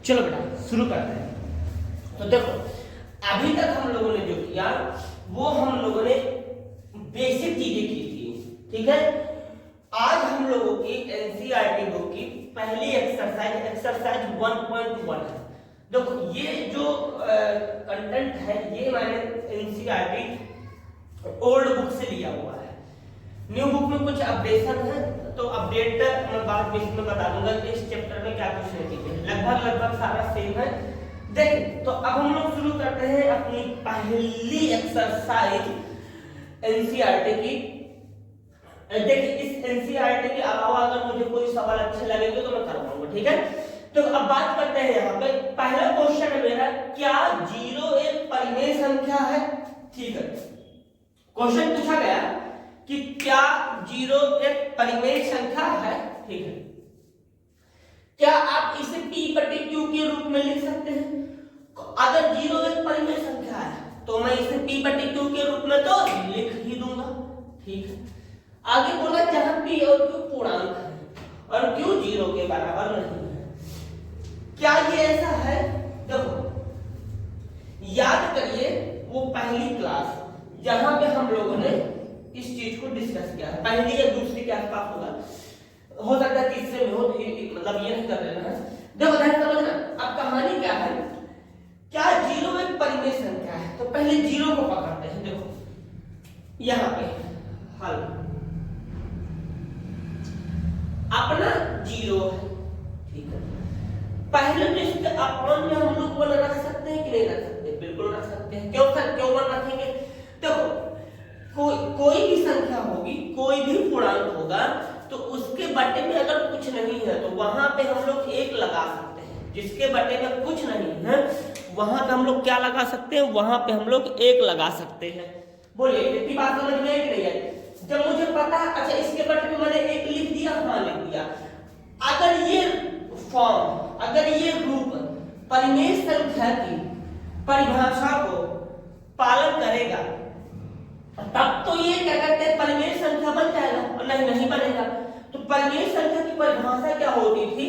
चलो बेटा शुरू करते हैं। तो देखो अभी तक हम लोगों ने जो किया वो हम लोगों ने बेसिक चीजें की थी, ठीक है। आज हम लोगों की एनसीईआरटी बुक की पहली एक्सरसाइज 1.1 है। देखो ये जो कंटेंट है ये मैंने एनसीईआरटी ओल्ड बुक से लिया हुआ है। न्यू बुक में कुछ अपडेशन है तो अपडेट मैं बाद में इसमें बता दूंगा कि इस चैप्टर में क्या कुछ नहीं किया है। लगभग सारा सेम है। देखिए तो अब हम लोग शुरू करते हैं अपनी पहली एक्सरसाइज एनसीईआरटी की। देखिए इस एनसीईआरटी के अलावा अगर मुझे कोई सवाल अच्छे लगेंगे तो मैं कर पाऊंगा, ठीक है। तो अब बात करते हैं यहाँ पे पहला क्वेश्चन है मेरा, क्या 0 एक परिमेय संख्या है? ठीक है, क्वेश्चन पूछा गया कि क्या 0 एक परिमेय संख्या है, ठीक है। क्या आप इसे p/q के रूप में लिख सकते हैं? अगर 0 एक परिमेय संख्या है तो मैं इसे p/q के रूप में तो लिख ही दूंगा, ठीक है। आगे बोला जहां p और q पूर्णांक है और q 0 के बराबर नहीं है। क्या ये ऐसा है? देखो याद करिए वो पहली क्लास जहां पे हम लोगों ने इस चीज को डिस्कस किया है, पहली या दूसरी के आसपास होगा, हो सकता है तीसरे में हो, मतलब ये नहीं कर लेना है। देखो ध्यान समझना, अब कहानी क्या है, क्या 0 एक परिमेय संख्या है? तो पहले 0 को पकड़ते हैं। देखो यहां पे हल अपना 0 है, ठीक है। पहले तो इसके अपॉन में हम लोग 1 रख सकते हैं कि नहीं रख सकते? बिल्कुल रख सकते हैं। क्यों सर, क्यों 1 रखेंगे? देखो कोई भी संख्या होगी, कोई भी पूर्णांक होगा तो उसके बटे में अगर कुछ नहीं है तो वहां पे हम लोग 1 लगा सकते हैं। जिसके बटे में कुछ नहीं है वहां पे हम लोग क्या लगा सकते हैं? वहां पे हम लोग 1 लगा सकते हैं। बोलिए इतनी बात समझ में आई कि नहीं आई? जब मुझे पता, अच्छा इसके बटे में मैंने 1 लिख दिया, हाँ लिख दिया। अगर ये फॉर्म, अगर ये रूप परिमेय संख्या की परिभाषा को पालन करेगा तब तो ये क्या कहते हैं, परिमेय संख्या बन जाएगा, और नहीं बनेगा। तो परिमेय संख्या की परिभाषा क्या होती थी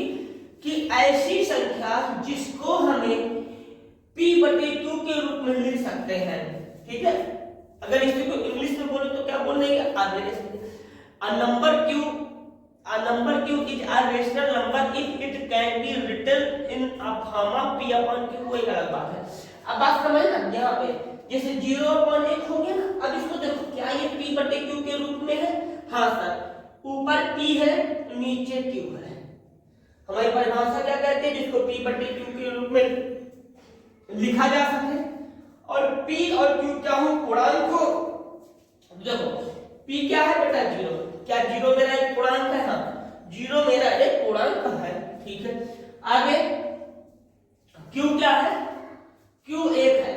कि ऐसी संख्या जिसको हमें p/q के रूप में लिख सकते हैं, ठीक है। अगर इसको इंग्लिश में बोले तो क्या बोलेंगे? A number q is a rational number if it can be written in a comma p/q, कोई अलग बात है। अब बात समझना, यहाँ पे जैसे 0/1 हो गया ना, अब इसको देखो क्या ये p/q के रूप में है? हाँ सर, ऊपर p है नीचे q है। हमारी परिभाषा क्या कहते हैं? जिसको p/q के रूप में लिखा जा सके और p और q क्या हो? पूर्णांक हो। देखो p क्या है बेटा? 0। क्या 0 मेरा एक पूर्णांक है? हाँ 0 मेरा एक पूर्णांक है, ठीक है। आगे q क्या है? q 1 है।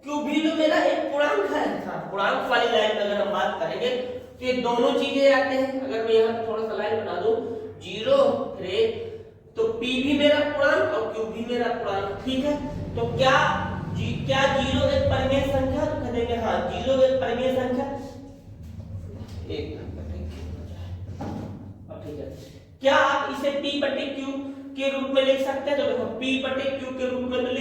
q भी तो मेरा एक पूर्णांक है। हाँ पूर्णांक वाली लाइन में अगर हम बात करेंगे तो ये दोनों चीजें आते हैं। अगर मैं यहाँ पे थोड़ा सा लाइन बना दूं 0 फिर तो p भी मेरा पूर्णांक और q भी मेरा पूर्णांक, ठीक है। तो क्या 0 एक परिमेय संख्या? तो कह देंगे हाँ 0 एक परिमेय संख्या। एक ठीक है। क्या आप इसे p/q के रूप में लिख सकते हैं? तो देखो p/q के रूप में तो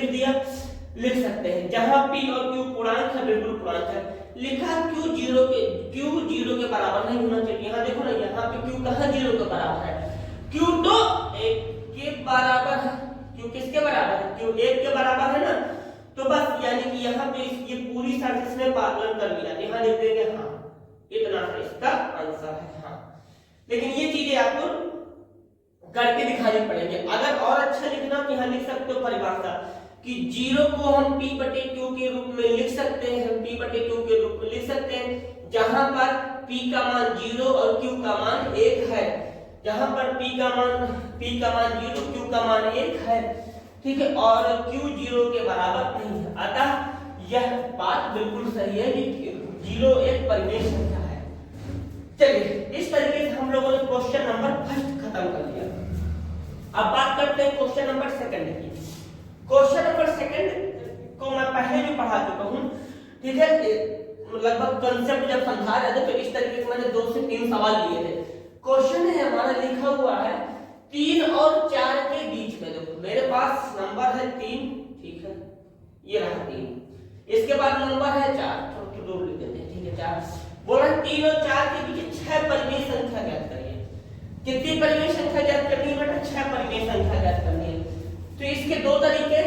लिख सकते हैं। जहां p और q पूर्णांक है, बिल्कुल पूर्णांक है। लिखा q 0 के बराबर नहीं होना चाहिए। यहाँ देखो ना, यहाँ पे q कहाँ 0 के बराबर है? q तो 1 के बराबर है। q किसके बराबर है? q 1 के बराबर है ना। तो बस यानी कि यहाँ पे ये पूरी शर्त इसने पालन कर लिया। यहाँ लिख देंगे हाँ इतना इसका आंसर है। हाँ लेकिन ये चीजें आपको करके दिखानी पड़ेगी। अगर और अच्छा लिखना तो यहाँ लिख सकते हो परिभाषा कि 0 को हम p/q के रूप में लिख सकते हैं, p/q के रूप में लिख सकते हैं जहां पर p का मान 0 और q का मान 1 है। जहां पर p का मान 0, q का मान 1 है, ठीक है, और q 0 के बराबर नहीं है। अतः यह बात बिल्कुल सही है कि 0 एक परिमेय संख्या है। चलिए इस तरीके से हम लोगों ने क्वेश्चन नंबर 1 खत्म कर दिया। अब बात करते हैं क्वेश्चन नंबर 2 की। क्वेश्चन नंबर 2 को मैं पहले भी पढ़ा चुका हूं, ठीक है। लगभग कंसेप्ट जब समझा रहे थे तो इस तरीके से मैंने 2 से 3 सवाल लिए थे। क्वेश्चन है हमारा लिखा हुआ है 3 और 4 के बीच में। देखो तो मेरे पास नंबर है 3, ठीक है, ये रहा 3, इसके बाद नंबर है 4, तो दो लिख देते हैं, ठीक है 4। बोला 3 और 4 के बीच 6 परिमेय संख्या ज्ञात करिए। कितनी परिमेय संख्या ज्ञात करनी है बेटा? 6 परिमेय संख्या ज्ञात करनी है। तो इसके दो तरीके,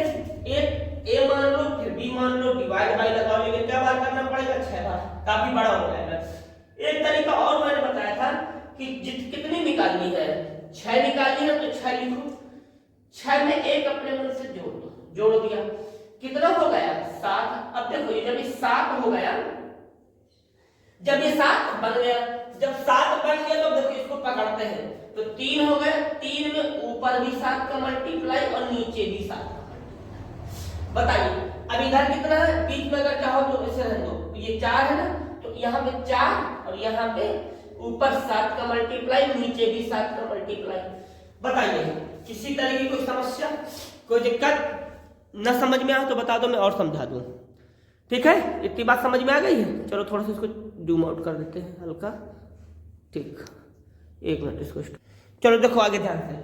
एक a मान लो फिर b मान लो, डिवाइड बाय लगाओ, लेकिन क्या बार करना पड़ेगा? 6 बार, काफी बड़ा हो जाएगा। एक तरीका और मैंने बताया था कि कितनी निकालनी है, 6 निकालनी है तो 6 लिखो, 6 में एक अपने मन से जोड़ दो, जोड़ दिया, कितना हो गया? 7। अब देखो ये जब ये 7 हो गया, जब ये 7 बन गया, जब 7 बन गया तो देखो इसको पकड़ते हैं, तो 3 हो गया, 3 में ऊपर भी 7 का मल्टीप्लाई और नीचे भी 7 का मल्टीप्लाई। बताइए अब इधर कितना है? बीच में अगर चाहो तो इसे रख दो, ये 4 है ना, तो यहाँ पे 4 और यहाँ पे ऊपर 7 का मल्टीप्लाई, नीचे भी 7 का मल्टीप्लाई। बताइए किसी तरह की कोई समस्या, कोई दिक्कत न समझ में आए तो बता दो, मैं और समझा दूं, ठीक है? इतनी बात समझ में आ गई है? चलो थोड़ा सा इसको जूम आउट कर देते हैं हल्का, ठीक, 1 मिनट इसको। चलो देखो आगे ध्यान से,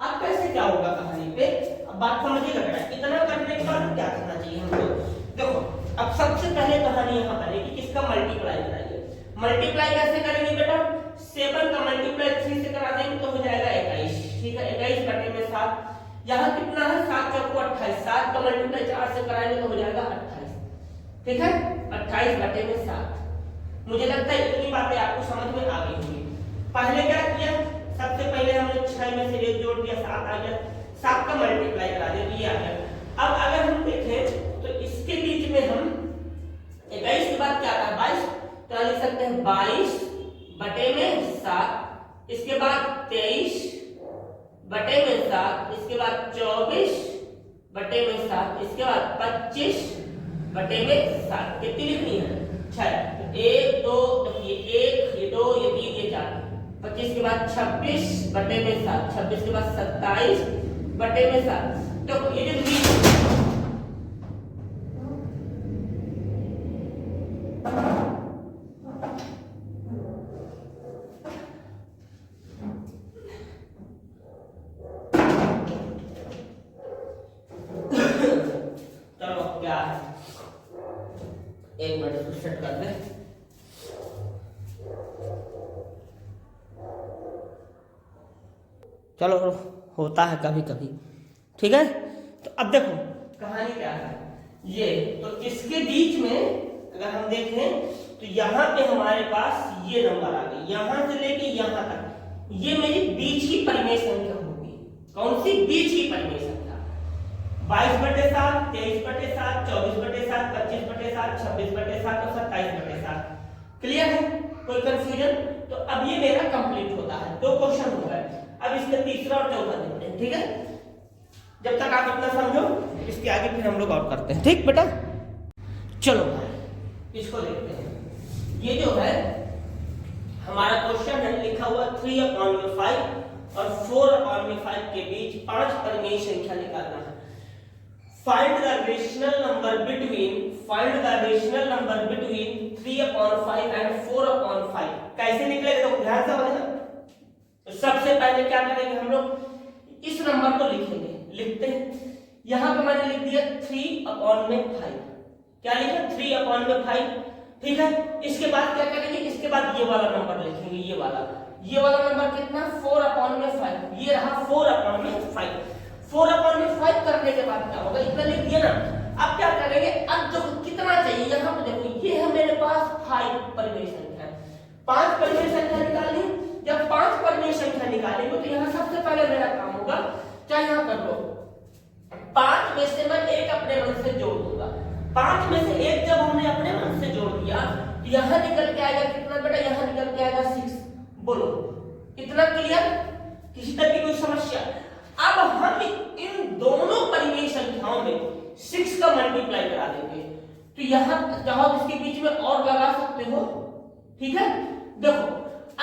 अब कैसे क्या होगा कहानी पे, अब बात समझिएगा बेटा। इतना करने के बाद क्या करना चाहिए हमको? देखो अब सबसे पहले कहानी यहाँ बनेगी, किसका मल्टीप्लाई कराइए। मल्टीप्लाई कैसे करेंगे बेटा? 7 का मल्टीप्लाई 3 से करा देंगे तो हो जाएगा 21, ठीक है, 21 बटे में 7। यहाँ कितना है? 7 चौको 28, 7 का मल्टीप्लाई 4 से कराएंगे तो हो जाएगा 28, ठीक है, 28 बटे में 7। मुझे लगता है इतनी बातें आपको समझ में आ गई होंगी। पहले क्या किया? सबसे पहले हमने 6 में से 1 जोड़ दिया, 7 आ गया, 7 का मल्टीप्लाई करा दिया तो ये आ गया। अब अगर हम देखें तो इसके बीच में हम 21 के बाद क्या था? 22, तो लिख सकते हैं 22 बटे में 7, इसके बाद 23 बटे में 7, इसके बाद 24 बटे में 7, इसके बाद 25 बटे में 7। कितनी लिखनी है? 6। 1 2 देखिए 1 ये 2 ये 3 ये 4, 25 के बाद 26 बटे में 7, 26 के बाद 27 बटे में 7। तो ये जो क्या है, 1 मिनट इसको सेट कर दे। चलो होता है कभी कभी, ठीक है। तो अब देखो कहानी क्या है ये, तो इसके बीच में अगर हम देखें तो यहाँ पे हमारे पास ये नंबर आ गई, यहाँ से लेके यहाँ तक ये मेरी बीच की परिमेय संख्या होगी। कौन सी? बीच की परिमेय संख्या। 22 बटे 7, 23 बटे 7, 24 बटे 7, 25 बटे 7, 26 बटे 7 और 27 बटे 7। क्लियर है? कोई कंफ्यूजन? तो अब ये मेरा कंप्लीट होता है, 2 क्वेश्चन हो गए। अब इसका तीसरा और चौथा देखते हैं, ठीक है। जब तक आप इतना समझो, इसके आगे फिर हम लोग और करते हैं, ठीक बेटा। चलो इसको देखते हैं। ये जो है हमारा क्वेश्चन है, लिखा हुआ 3/5 और 4/5 के बीच 5 परिमेय संख्या निकालना है। Find the rational number between 3/5 and 4/5। कैसे निकलेगा तो ध्यान से समझना। तो सबसे पहले क्या करेंगे हम लोग? इस नंबर को लिखेंगे, लिखते हैं। यहाँ पे मैंने लिख दिया 3/5। क्या लिखा? 3/5, ठीक है। इसके बाद क्या करेंगे? इसके बाद ये वाला नंबर लिखेंगे, ये वाला नंबर कितना? 4/5। ये रहा 4/5। 4/5 करने के बाद क्या होगा? इतना लिख दिया ना। अब क्या करेंगे? अब जो कितना चाहिए यहाँ पे देखो, ये है मेरे पास 5 परिमेय संख्या, 5 परिमेय संख्या निकालनी। जब 5 परिमेय संख्या निकालेंगे तो यहाँ सबसे पहले मेरा काम होगा, क्या यहाँ कर लो, 5 में से मैं एक अपने मन से जोड़ दूंगा। 5 में से एक जब हमने अपने मन से जोड़ दिया तो यहाँ निकल के आएगा कितना बेटा? यहाँ निकल के आएगा 6। बोलो इतना क्लियर? किसी तरह की कोई समस्या? अब हम इन दोनों परिमेय संख्याओं में 6 का मल्टीप्लाई करा देंगे, तो यहाँ चाहो इसके बीच में और लगा सकते हो, ठीक है। देखो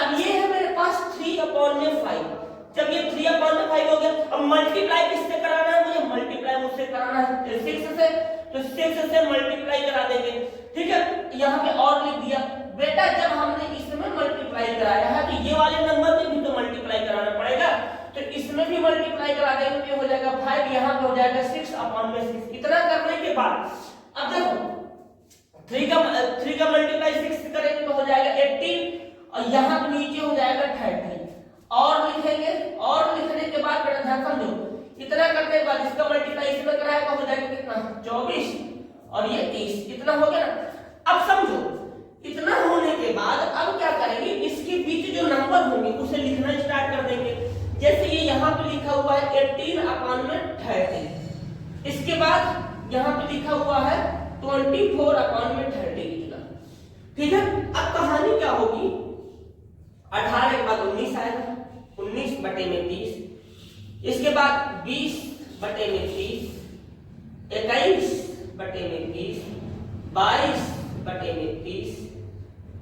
अब ये है मेरे पास 3/5। जब ये 3/5 हो गया, अब मल्टीप्लाई किससे कराना है? मुझे मल्टीप्लाई मुझसे कराना है 6 से, तो 6 से मल्टीप्लाई करा देंगे, ठीक है। यहाँ पे और लिख दिया बेटा, जब हमने इसमें मल्टीप्लाई कराया है तो ये वाले नंबर में भी तो मल्टीप्लाई कराना पड़ेगा, तो इस इसमें भी मल्टीप्लाई करा देंगे तो हो जाएगा 5, यहाँ पे हो जाएगा 6/6। इतना करने के बाद अब देखो 3 का मल्टीप्लाई 6 करेंगे तो हो जाएगा 18 और यहाँ पे नीचे हो जाएगा 30 और लिखेंगे और लिखने के बाद बेटा ध्यान समझो इतना करने के बाद इसका मल्टीप्लाई इसमें कराएगा हो जाएगा कितना 24 और ये 30 इतना हो गया ना। अब समझो इतना होने के बाद अब क्या करेंगे इसके बीच जो नंबर होंगे उसे लिखना स्टार्ट कर देंगे। जैसे ये यहाँ पे लिखा हुआ है 18/30 इसके बाद यहाँ पे लिखा हुआ है 24/30 लिखना। ठीक है अब कहानी क्या होगी 18 के बाद 19 आएगा 19/30 इसके बाद 20/30 21/30 22/30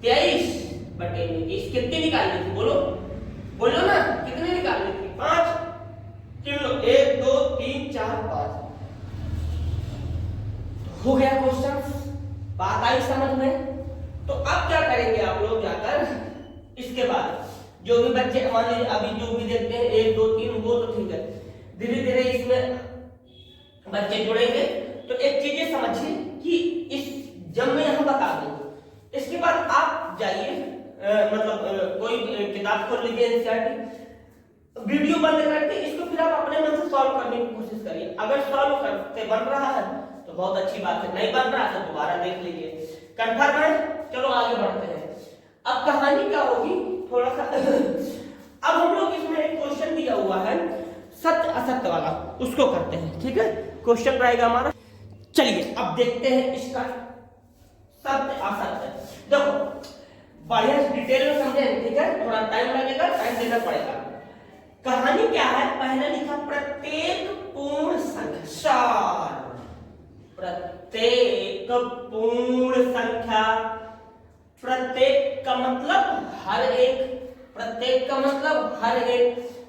23/30 कितनी निकालनी थी बोलो बोलो ना कितनी निकालनी थी 5 किलो 1 2 3 4 5 हो गया क्वेश्चन बात आई समझ में। तो अब क्या करेंगे आप लोग जाकर इसके बाद जो भी बच्चे मान लीजिए अभी जो भी देखते हैं 1 2 3 वो तो ठीक है धीरे धीरे इसमें बच्चे जुड़ेंगे। तो एक चीजें समझिए कि इस जब मैं यहाँ बता दूं इसके बाद आप जाइए मतलब कोई किताब खोल लीजिए एनसीईआरटी वीडियो बंद करके इसको फिर आप अपने मन से सॉल्व करने की कोशिश करिए। अगर सॉल्व करते बन रहा है तो बहुत अच्छी बात है नहीं बन रहा है तो दोबारा देख लीजिए कंफर्म है। चलो आगे बढ़ते हैं। अब कहानी क्या होगी थोड़ा सा अब हम लोग इसमें एक क्वेश्चन दिया हुआ है सत्य असत्य वाला उसको करते हैं। ठीक है क्वेश्चन रहेगा हमारा। चलिए अब देखते हैं इसका सत्य असत्य। देखो बढ़िया डिटेल में समझेंगे ठीक है थोड़ा टाइम लगेगा टाइम देना पड़ेगा। कहानी क्या है पहले लिखा प्रत्येक पूर्ण संख्या प्रत्येक पूर्ण संख्या प्रत्येक का मतलब हर एक प्रत्येक का मतलब हर एक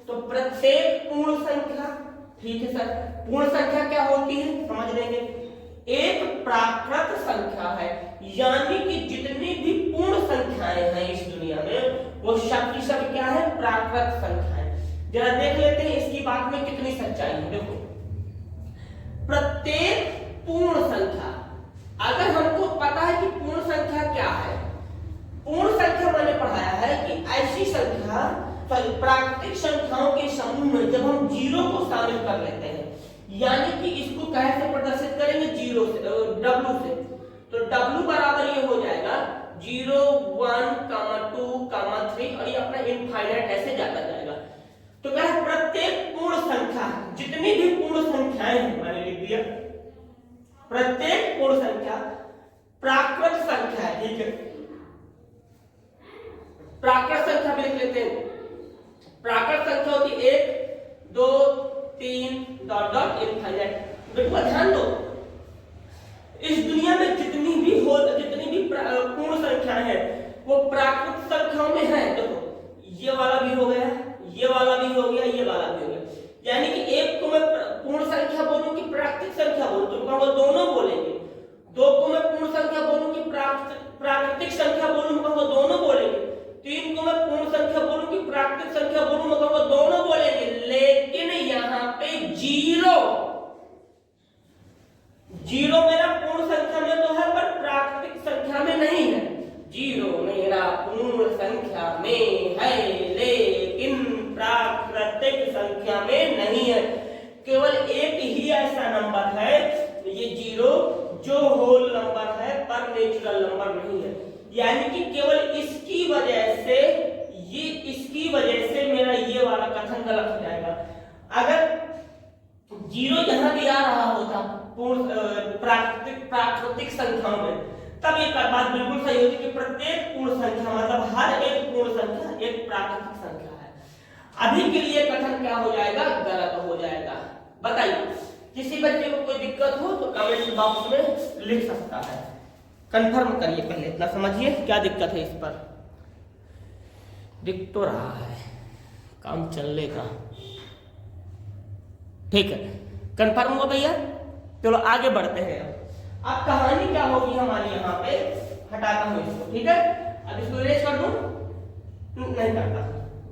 तो प्रत्येक पूर्ण संख्या। ठीक है सर पूर्ण संख्या क्या होती है समझ लेंगे एक प्राकृत संख्या है यानी कि जितनी भी पूर्ण संख्याएं हैं इस दुनिया में वो सब की सब क्या है प्राकृत संख्याएं। जरा देख लेते हैं इसकी बात में कितनी सच्चाई है। देखो प्रत्येक पूर्ण संख्या अगर हमको पता है कि पूर्ण संख्या क्या है पूर्ण संख्या मैंने पढ़ाया है कि ऐसी संख्या प्राकृतिक संख्याओं के समूह में जब हम जीरो को शामिल कर लेते हैं यानी कि इसको कैसे प्रदर्शित करेंगे जीरो से डब्ल्यू से तो डब्ल्यू बराबर ये हो जाएगा 0 1 2 3 और ये अपना इनफाइनाइट ऐसे जाता जाएगा। तो क्या है प्रत्येक पूर्ण संख्या जितनी भी पूर्ण संख्याएं हैं मैंने लिख दिया प्रत्येक पूर्ण संख्या प्राकृत संख्या है। ठीक है प्राकृत संख्या भी लिख लेते हैं। प्राकृत संख्या होती 1 2 3 डॉट डॉट इनफाइनाइट। बेटा ध्यान दो इस दुनिया में जितनी भी पूर्ण संख्याएं हैं वो प्राकृत संख्याओं में है। देखो ये वाला भी हो गया ये वाला भी हो गया ये वाला भी हो गया यानी कि एक को मैं पूर्ण संख्या बोलूं कि प्राकृतिक संख्या बोलूं तो वो दोनों बोलेंगे। दो को मैं पूर्ण संख्या बोलूं कि प्राकृतिक संख्या बोलूं तो वो दोनों बोलेंगे। 3 को मैं पूर्ण संख्या बोलूं कि प्राकृतिक संख्या बोलूं तो वो दोनों बोलेंगे। लेकिन यहाँ पे जीरो मेरा पूर्ण संख्या में तो है पर प्राकृतिक संख्या में नहीं है। जीरो मेरा पूर्ण संख्या में है लेकिन प्राकृतिक संख्या में नहीं है। केवल एक ही ऐसा नंबर है ये जीरो जो होल नंबर है पर नेचुरल नंबर नहीं है। यानी कि केवल इसकी वजह से मेरा ये वाला कथन गलत हो जाएगा। अगर जीरो यहां भी आ रहा होता पूर्ण प्राकृतिक संख्याओं में तब ये बात बिल्कुल सही होती कि प्रत्येक पूर्ण संख्या मतलब हर एक पूर्ण संख्या एक प्राकृतिक संख्या है। अभी के लिए कथन क्या हो जाएगा गलत हो जाएगा। बताइए किसी बच्चे को कोई दिक्कत हो तो कमेंट बॉक्स में लिख सकता है। कंफर्म करिए पहले इतना समझिए क्या दिक्कत है। इस पर दिख तो रहा है काम चलेगा ठीक है कंफर्म हुआ भैया। चलो आगे बढ़ते हैं। अब कहानी क्या होगी हमारी यहाँ पे हटाता हूं इसको। ठीक है अब इसको इरेज कर दूं नहीं करता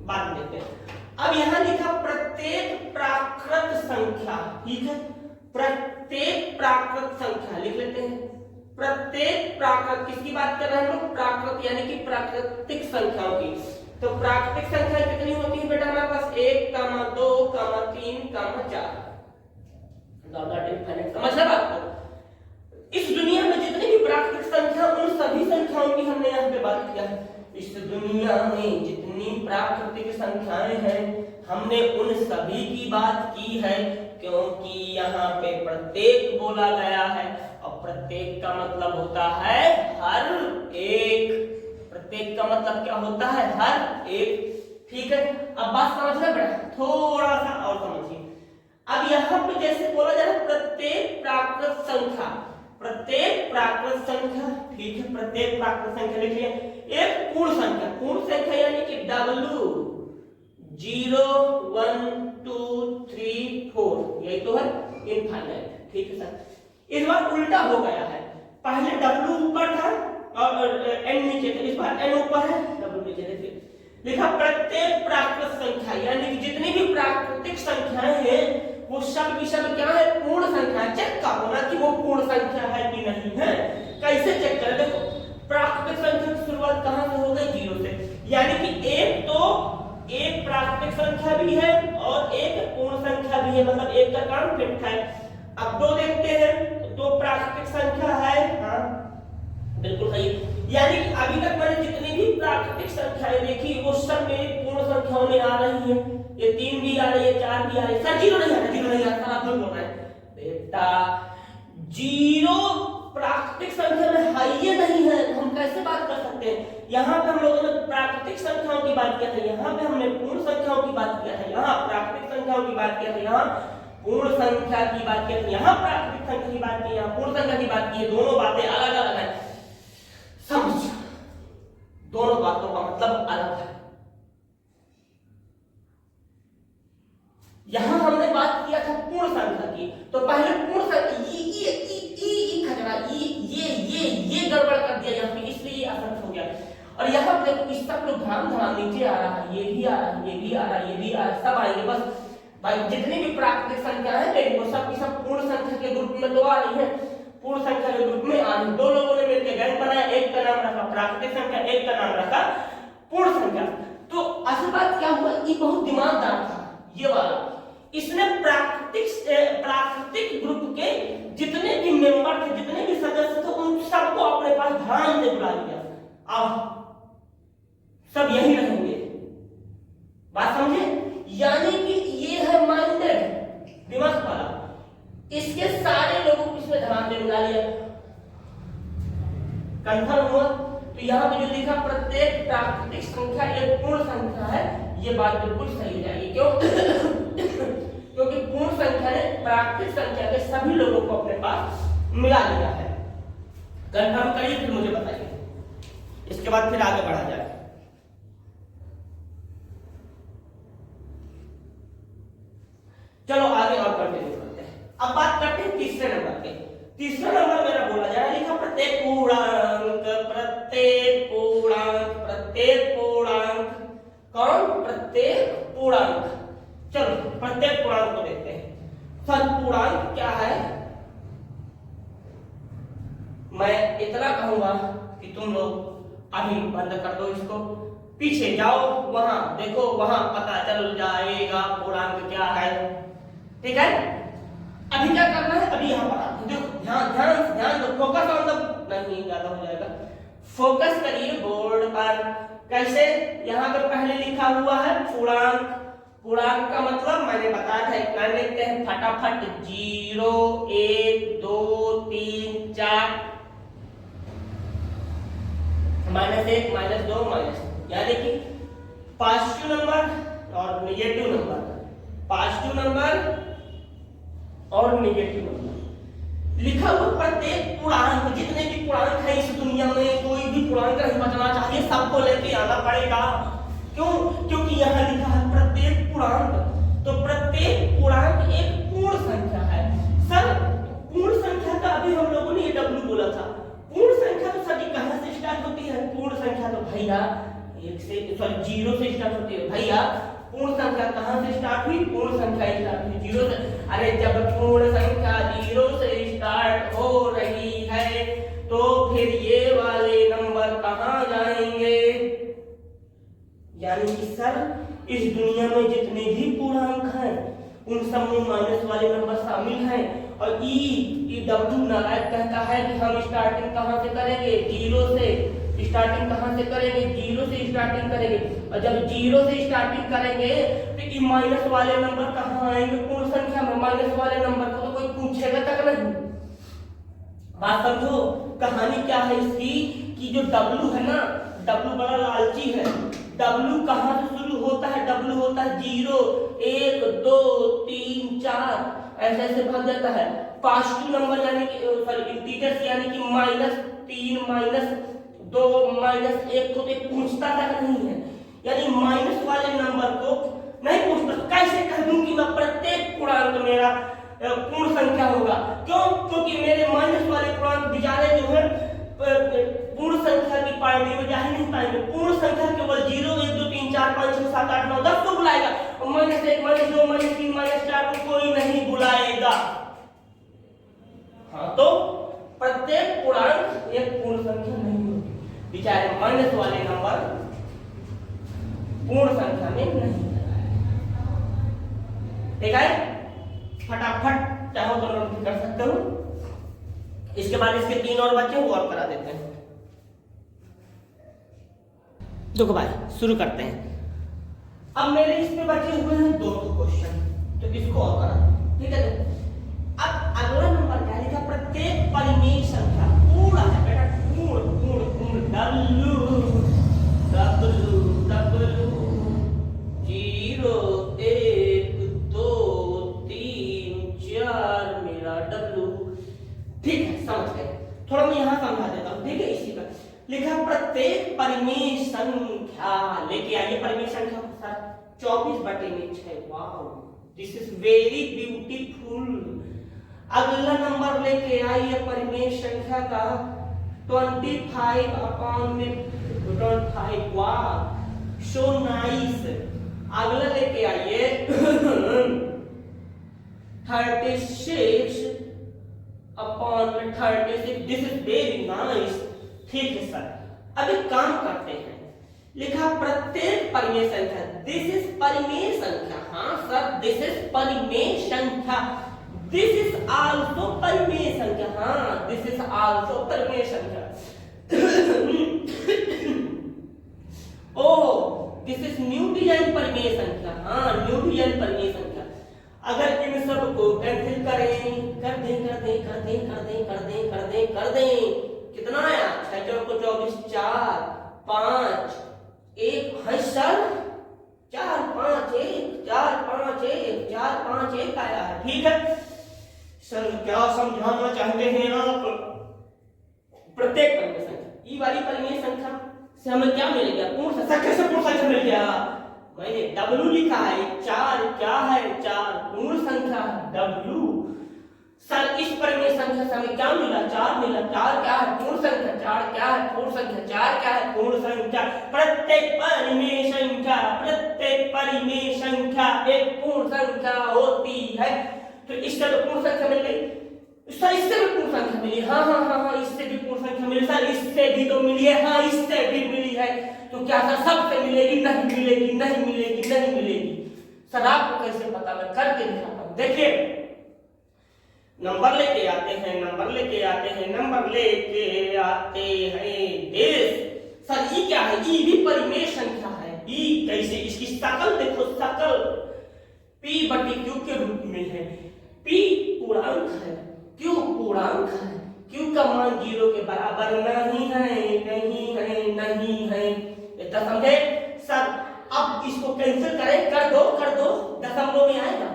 बाद में देखते हैं। अब यहाँ लिखा प्रत्येक प्राकृत संख्या, ठीक है, प्रत्येक प्राकृत संख्या लिख लेते हैं। प्रत्येक प्राकृत, किसकी बात कर रहे हैं हम लोग? प्राकृत यानी कि प्राकृतिक संख्याओं की। तो प्राकृतिक संख्या कितनी होती है बेटा हमारे पास? 1, 2, 3, 4। समझ रहे बात को? इस दुनिया में जितनी भी प्राकृतिक संख्या, उन सभी संख्याओं की हमने यहाँ पे बात किया है। इस दुनिया में जितनी प्राकृतिक संख्याएं हैं, हमने उन सभी की बात की है, क्योंकि यहाँ पे प्रत्येक बोला गया है और प्रत्येक का मतलब होता है हर एक। प्रत्येक का मतलब क्या होता है? हर एक। ठीक है, अब बात समझ रहे बेटा? थोड़ा सा और समझिए। अब यहाँ पे जैसे बोला जा रहा है प्रत्येक प्राकृत संख्या, प्रत्येक प्राकृत संख्या, ठीक है, प्रत्येक प्राकृत संख्या लिखिए। एक पूर्ण संख्या, पूर्ण संख्या यानी कि W 0 1 2 3 4, यही तो है इनफाइनाइट। ठीक है सर, इस बार उल्टा हो गया है। पहले W ऊपर था और N नीचे था, इस बार N ऊपर है, W नीचे। देखिए लिखा प्रत्येक प्राकृत संख्या यानी कि जितनी भी प्राकृतिक संख्याएं हैं वो सब की सब क्या है? पूर्ण संख्या। चेक करो ना कि वो पूर्ण संख्या है कि नहीं है। कैसे चेक करें? देखो प्राकृतिक संख्या की शुरुआत कहां से हो गई? 0 से, यानी कि एक तो एक प्राकृतिक संख्या भी है और एक पूर्ण संख्या भी है, मतलब एक का काम फिट है। अब दो देखते हैं, दो प्राकृतिक संख्या है, हाँ बिल्कुल सही। यानी कि अभी तक मैंने जितनी भी प्राकृतिक संख्याएं देखी वो सब मेरी पूर्ण संख्याओं में आ रही हैं। ये 3 भी आ रही है, 4 भी आ रही है। सर 0 नहीं आ रहा, 0 नहीं आ रहा, आप बोल रहे हैं बेटा 0 प्राकृतिक संख्या में है ये नहीं है, हम कैसे बात कर सकते हैं? यहाँ पे हम लोगों ने प्राकृतिक संख्याओं की बात किया था, यहाँ पे हमने पूर्ण संख्याओं की बात किया था, यहाँ प्राकृतिक संख्याओं की बात किया था, यहाँ पूर्ण संख्या की बात की, यहाँ प्राकृतिक संख्या की बात की, यहाँ पूर्ण संख्या की बात की। दोनों बातें अलग अलग है, समझ? दोनों बातों का मतलब अलग है। यहां हमने बात किया था पूर्ण संख्या की, तो पहले पूर्ण संख्या ये गड़बड़ कर दिया यहाँ पे, इसलिए ये असंख्य हो गया। और यहाँ पे देखो इस सब लोग ध्यान नीचे आ रहा है, ये भी आ रहा है, ये भी आ रहा है, ये भी आ रहा है, सब आएंगे। बस भाई जितनी भी प्राकृतिक संख्या है वो सब की सब पूर्ण संख्या के ग्रुप में तो आ रही है, पूर्ण संख्या के ग्रुप में आ रही। दो लोगों ने मिलकर गैंग बनाया, एक का नाम रखा प्राकृतिक संख्या, एक का नाम रखा पूर्ण संख्या। तो असल बात क्या हुआ, ये बहुत दिमागदार था ये वाला। इसने प्राकृतिक ग्रुप के जितने भी मेंबर थे, जितने भी सदस्य थे, उन सबको अपने पास ध्यान से बुला लिया। अब सब यही रहेंगे, बात समझे? यानी कि ये है माइंडेड, दिमाग वाला, इसके सारे लोगों को इसमें ध्यान में बुला लिया। कंफर्म हुआ? तो यहाँ पे जो लिखा प्रत्येक प्राकृतिक संख्या एक पूर्ण संख्या है, ये बात बिल्कुल सही हो जाएगी। क्यों? क्योंकि पूर्ण संख्या ने प्राकृतिक संख्या के सभी लोगों को अपने पास मिला लिया है। कंफर्म करिए फिर मुझे बताइए, इसके बाद फिर आगे बढ़ा जाए। चलो आगे और कंटिन्यू करते हैं। अब बात करते हैं तीसरे नंबर के। तीसरा नंबर मेरा बोला जा रहा है, लिखा प्रत्येक पूर्णांक, प्रत्येक पूर्णांक, प्रत्येक पूर्णांक। कौन? प्रत्येक पूर्णांक। चलो प्रत्येक पूर्णांक को देखते हैं। सर पूर्णांक क्या है? मैं इतना कहूंगा कि तुम लोग अभी बंद कर दो इसको, पीछे जाओ, वहां देखो, वहां पता चल जाएगा पूर्णांक क्या है। ठीक है, अभी क्या करना है? अभी यहाँ पर देखो, ध्यान ध्यान ध्यान दो, फोकस ऑन द, नहीं ज्यादा हो जाएगा, फोकस करिए बोर्ड पर। कैसे? यहाँ पे पहले लिखा हुआ है पूर्णांक। पूर्णांक का मतलब मैंने बताया था, इतना लिखते हैं फटाफट, 0 1 2 3 4, -1 -2 माइनस, यानी कि पॉजिटिव नंबर और नेगेटिव नंबर, पॉजिटिव नंबर और नेगेटिव नंबर। लिखा हुआ प्रत्येक पूर्णांक, जितने भी पूर्णांक है इस दुनिया में, कोई भी पूर्णांक नहीं बचना चाहिए, सबको लेके आना पड़ेगा। क्यों? क्योंकि यहाँ लिखा है प्रत्येक पूर्णांक, तो प्रत्येक पूर्णांक एक पूर्ण संख्या है। सर पूर्ण संख्या का अभी हम लोगों ने ये W बोला था, पूर्ण संख्या तो सभी कहां से स्टार्ट होती है? पूर्ण संख्या तो भैया 1 से, सॉरी 0 से स्टार्ट होती है भैया, पूर्ण संख्या कहाँ से स्टार्ट हुई? पूर्ण संख्या स्टार्ट हुई जीरो से। अरे जब पूर्ण संख्या जीरो से स्टार्ट हो रही है तो फिर ये वाले नंबर कहाँ जाएंगे? यानी कि सर इस दुनिया में जितने भी पूर्णांक हैं उन सब में माइनस वाले नंबर शामिल हैं। और ई डब्ल्यू नालायक कहता है कि हम स्टार्टिंग कहाँ से करेंगे? जीरो से। स्टार्टिंग कहाँ से करेंगे? जीरो से स्टार्टिंग करेंगे। और जब जीरो से स्टार्टिंग करेंगे तो ये माइनस वाले नंबर कहाँ आएंगे? पूर्ण संख्या में। माइनस वाले नंबर को तो कोई पूछेगा तक नहीं। बात समझो। कहानी क्या है इसकी कि जो डब्ल्यू है ना, डब्ल्यू बड़ा लालची है। डब्ल्यू कहाँ से शुरू होता है? डब्ल्यू होता है जीरो, 1 2 3 4 ऐसे ऐसे भाग जाता है। पॉजिटिव नंबर यानी कि सॉरी इंटीजर्स यानी कि -3 -2 -1 को तो पूछता तक नहीं है। यानी माइनस वाले नंबर को नहीं पूछता। कैसे कह दूं कि मैं प्रत्येक पूर्णांक मेरा पूर्ण संख्या होगा? क्यों? क्योंकि मेरे माइनस वाले पूर्णांक बेचारे जो है पूर्ण संख्या की पार्टी में जा ही नहीं पाएंगे। पूर्ण संख्या केवल 0 1 2 3 4 5 6 7 8 9 10 को बुलाएगा और -1 -2 -3 -4 को कोई नहीं बुलाएगा। हाँ, तो प्रत्येक पूर्णांक एक पूर्ण संख्या नहीं होती। बेचारे माइनस वाले नंबर पूर्ण संख्या में नहीं ठीक है। फटाफट चाहो तो नोट कर सकते हो। इसके बाद इसके 3 और बच्चे वो और करा देते हैं। देखो भाई शुरू करते हैं। अब मेरे इसमें बचे हुए हैं 2 क्वेश्चन, तो इसको और करा ठीक है। अब अगला नंबर क्या लिखा? प्रत्येक परिमेय संख्या पूर्ण है बेटा, पूर्ण पूर्ण पूर्ण डब्ल्यू डब्ल्यू डब्ल्यू 0 1 2 3 4 मेरा डब्ल्यू ठीक है, समझ गए। थोड़ा मैं यहाँ समझा देता हूँ ठीक है। इसी पर लिखा प्रत्येक परिमेय संख्या लेके आइए। परिमेय संख्या sir 24/6। Wow, this is very beautiful. अगला नंबर लेके आइए परिमेय संख्या का 25/25। वाह, सो नाइस। अगला लेके आइए 36/36। This is very nice. ठीक है सर। अब एक काम करते हैं। लिखा प्रत्येक परिमेय संख्या, दिस इज परिमेय संख्या। हाँ सर, दिस इज परिमेय संख्या। दिस इज आल्सो परिमेय संख्या। हाँ, दिस इज आल्सो परिमेय संख्या। ओह, दिस इज न्यू डिजाइन परिमेय संख्या। हाँ, न्यू डिजाइन परिमेय संख्या। अगर इन सब को कैंसिल करें, कर दें कितना आया? 6 4 को 24 4 5 1 है सर। 4 5 1 4 5 1 4 5 1 आया है। ठीक है सर, क्या समझाना चाहते हैं आप? प्रत्येक परिमेय संख्या, ई वाली परिमेय संख्या से हमें क्या मिल गया? पूर्ण संख्या। कैसे पूर्ण संख्या मिल गया? मैंने W लिखा है। 4 क्या है? 4 पूर्ण संख्या W। सर इस परिमेय संख्या से हमें क्या मिला? 4 मिला। 4 क्या है? पूर्ण संख्या। 4 क्या है? पूर्ण संख्या। 4 क्या है? पूर्ण संख्या। प्रत्येक परिमेय संख्या एक पूर्ण संख्या होती है। तो इससे तो पूर्ण संख्या मिल गई सर। इससे भी पूर्ण संख्या मिली। हाँ, इससे भी पूर्ण संख्या मिली सर। इससे भी तो मिली है। हाँ, इससे भी मिली है। तो क्या सर सबसे मिलेगी? नहीं मिलेगी, नहीं मिलेगी, नहीं मिलेगी। सर आपको कैसे पता? मैं करके दिखाता हूँ। देखिए, नंबर लेके आते हैं देश। सर ई क्या है? ई भी परिमेय संख्या है। ई कैसे? इसकी शकल देखो, शकल P/Q के रूप में है। P पूर्णांक है, Q पूर्णांक है। Q का मान 0 के बराबर नहीं है। इतना समझे सर? अब इसको कैंसिल करें, कर दो दशमलव में आएगा।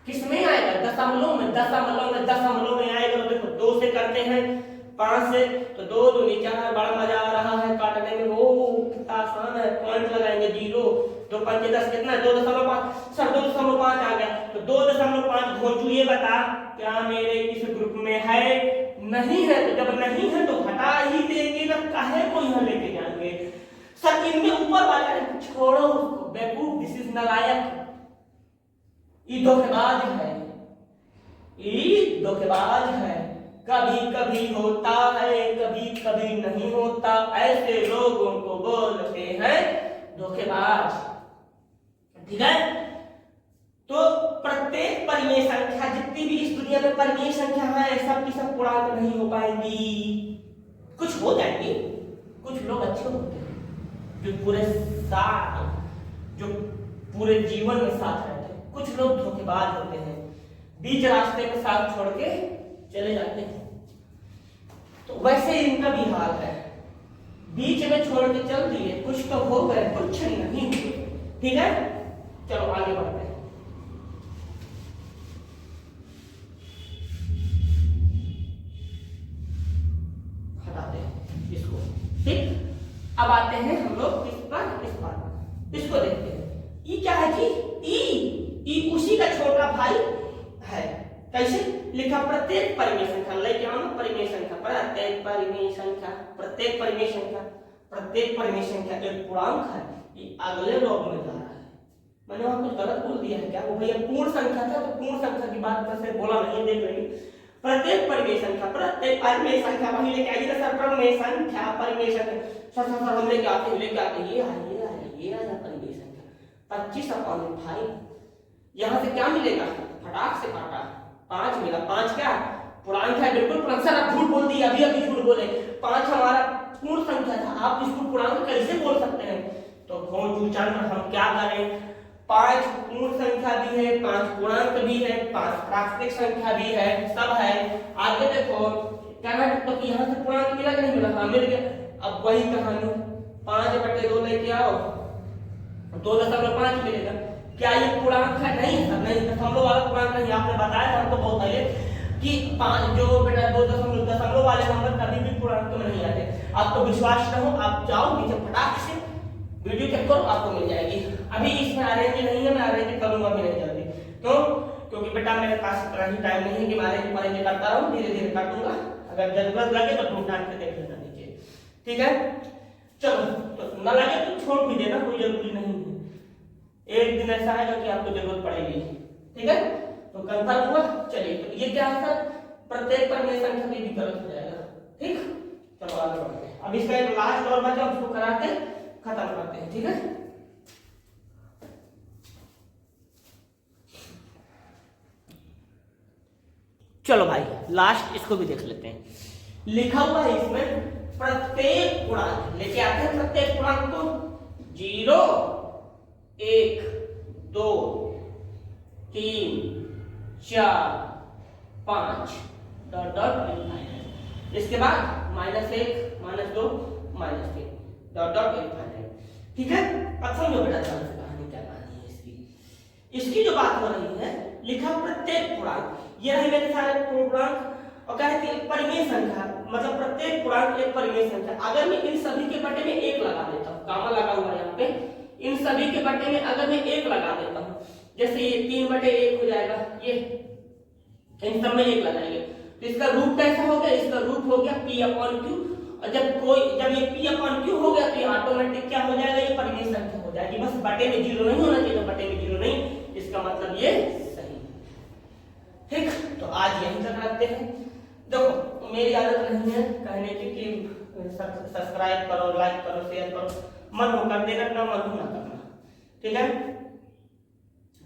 किसमें आएगा? दशमलव में आएगा। तो देखो 2 से करते हैं, 5 से तो 2 दूनी 4। बड़ा मजा आ रहा है काटने में। वो कितना आसान है। पॉइंट लगाएंगे 0 2 5 10 कितना है? 2.5 सर 2.5 आ गया। तो 2.5 घोंचू ये बता क्या मेरे इस ग्रुप में है? नहीं है। तो जब नहीं है तो हटा ही देंगे ना, काहे को यहाँ लेके जाएंगे? सर इनमें ऊपर वाला छोड़ो उसको, बेवकूफ, दिस इज नालायक, ये धोखेबाज है, ये धोखेबाज है। कभी कभी होता है, कभी कभी नहीं होता, ऐसे लोगों को बोलते हैं धोखेबाज। ठीक है, तो प्रत्येक परिमेय संख्या, जितनी भी इस दुनिया में परिमेय संख्या है, सब की सब पूर्णांक नहीं हो पाएंगी। कुछ हो जाएंगे, कुछ लोग अच्छे होते हैं जो पूरे साथ, जो पूरे जीवन में साथ रहते हैं। कुछ लोग धोखेबाज होते हैं, बीच रास्ते में साथ छोड़ के चले जाते हैं। तो वैसे इनका भी हाल है, बीच में छोड़ के चल दिए, कुछ तो हो गए, कुछ नहीं हुए। ठीक है, चलो आगे बढ़ते हैं। हटाते हैं इसको। ठीक, अब आते हैं हम लोग किस पर, इस पर, इसको देखते हैं। ये क्या है जी? ई उसी का छोटा भाई है। कैसे लिखा? प्रत्येक परिमेय संख्या, लेके आओ परिमेय संख्या, प्रत्येक परिमेय संख्या, प्रत्येक परिमेय संख्या, प्रत्येक परिमेय संख्या एक पूर्णांक है। ये अगले लॉग में जा रहा है। मैंने वहां कुछ गलत बोल दिया है क्या? वो भैया पूर्ण संख्या था, तो पूर्ण संख्या की बात वैसे बोला नहीं, देख रही। प्रत्येक परिमेय संख्या, प्रत्येक परिमेय संख्या वही लेके आइए सर, परिमेय संख्या, परिमेय संख्या, सर हम लेके आते हैं, ये आया परिमेय संख्या 25/5। यहां से क्या मिलेगा? फटाक से काटा 5 मिला। 5 क्या पूर्णांक है? बिल्कुल पूर्ण। सर आप झूठ बोल दिए, अभी झूठ बोले। 5 हमारा पूर्ण संख्या था, आप इसको पूर्णांक कैसे बोल सकते हैं? तो हम क्या करें? 5 पूर्ण संख्या भी है, 5 पूर्णांक भी है, 5 प्राकृतिक संख्या भी है, सब है। आगे देखो क्या है, तो यहाँ से पूर्णांक मिला कि नहीं मिला? हाँ मिल गया। अब वही कहानी 5/2 लेके आओ, 2.5 मिलेगा। क्या ये पूर्णांक है? नहीं सर, नहीं, दशमलव वाला पूर्णांक नहीं। आपने बताया था हमको बहुत पहले कि 5 जो बेटा 2.0 वाले नंबर कभी भी पूर्णांक में नहीं आते। आपको विश्वास न हो, आप जाओ नीचे फटाक से वीडियो चेक करो, आपको मिल जाएगी। अभी इसमें अरेंज नहीं है, मैं अरेंज करूंगा भी नहीं जल्दी। क्यों? क्योंकि बेटा मेरे पास इतना ही टाइम नहीं है कि मैं अरेंज करता रहूं, धीरे धीरे कर दूंगा। अगर जरूरत लगे तो तुम टाइम से देख लेना नीचे। ठीक है, चलो, तो न लगे तो छोड़ भी देना, कोई जरूरी नहीं है। एक दिन ऐसा आएगा कि आपको जरूरत पड़ेगी। ठीक है, तो कंफर्म हुआ? चलिए, तो ये क्या है सर? प्रत्येक परिमेय संख्या भी गलत हो जाएगा। ठीक, चलो आगे बढ़ते हैं। अब इसका एक लास्ट और बचा, उसको करा के खत्म करते हैं। ठीक है, चलो भाई लास्ट इसको भी देख लेते हैं। लिखा हुआ है इसमें प्रत्येक पूर्णांक, लेके आते हैं प्रत्येक पूर्णांक को। 0, 1, 2, 3, 4, 5 डॉट डॉट इनफाइनाइट। इसके बाद -1, -2, -3 डॉट डॉट इनफाइनाइट। ठीक है, अब समझो बेटा ध्यान से कहानी क्या कहानी है इसकी। इसकी जो बात हो रही है, लिखा प्रत्येक पूर्णांक, ये रही मेरे सारे पूर्णांक, और कहते हैं परिमेय संख्या, मतलब प्रत्येक पूर्णांक एक परिमेय संख्या। अगर मैं इन सभी के बटे में 1 लगा देता हूँ, गामा लगा हुआ है यहाँ पे, इन सभी के बटे में अगर मैं 1 लगा देता हूँ, जैसे ये 3/1 हो जाएगा, ये इन सब में 1 लगाएंगे, तो इसका रूप कैसा हो गया? इसका रूप हो गया P/Q। और जब ये P/Q हो गया तो ये ऑटोमेटिक क्या हो जाएगा? ये परिमेय संख्या हो जाएगी। बस बटे में 0 नहीं होना चाहिए, तो बटे में 0 नहीं, इसका मतलब ये सही। ठीक, तो आज यहीं तक रखते हैं। देखो मेरी आदत नहीं है कहने की कि सब्सक्राइब करो, लाइक करो, शेयर करो, मन हो कर देना, ना मन हो ना करना। ठीक है,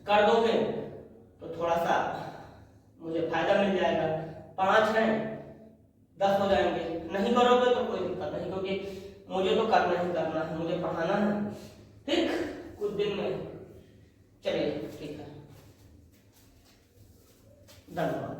कर दोगे तो थोड़ा सा मुझे फायदा मिल जाएगा। 5 है 10 हो जाएंगे, नहीं करोगे तो कोई दिक्कत नहीं, क्योंकि मुझे तो करना ही करना है, मुझे पढ़ाना है। ठीक, कुछ दिन में। चलिए ठीक है, धन्यवाद।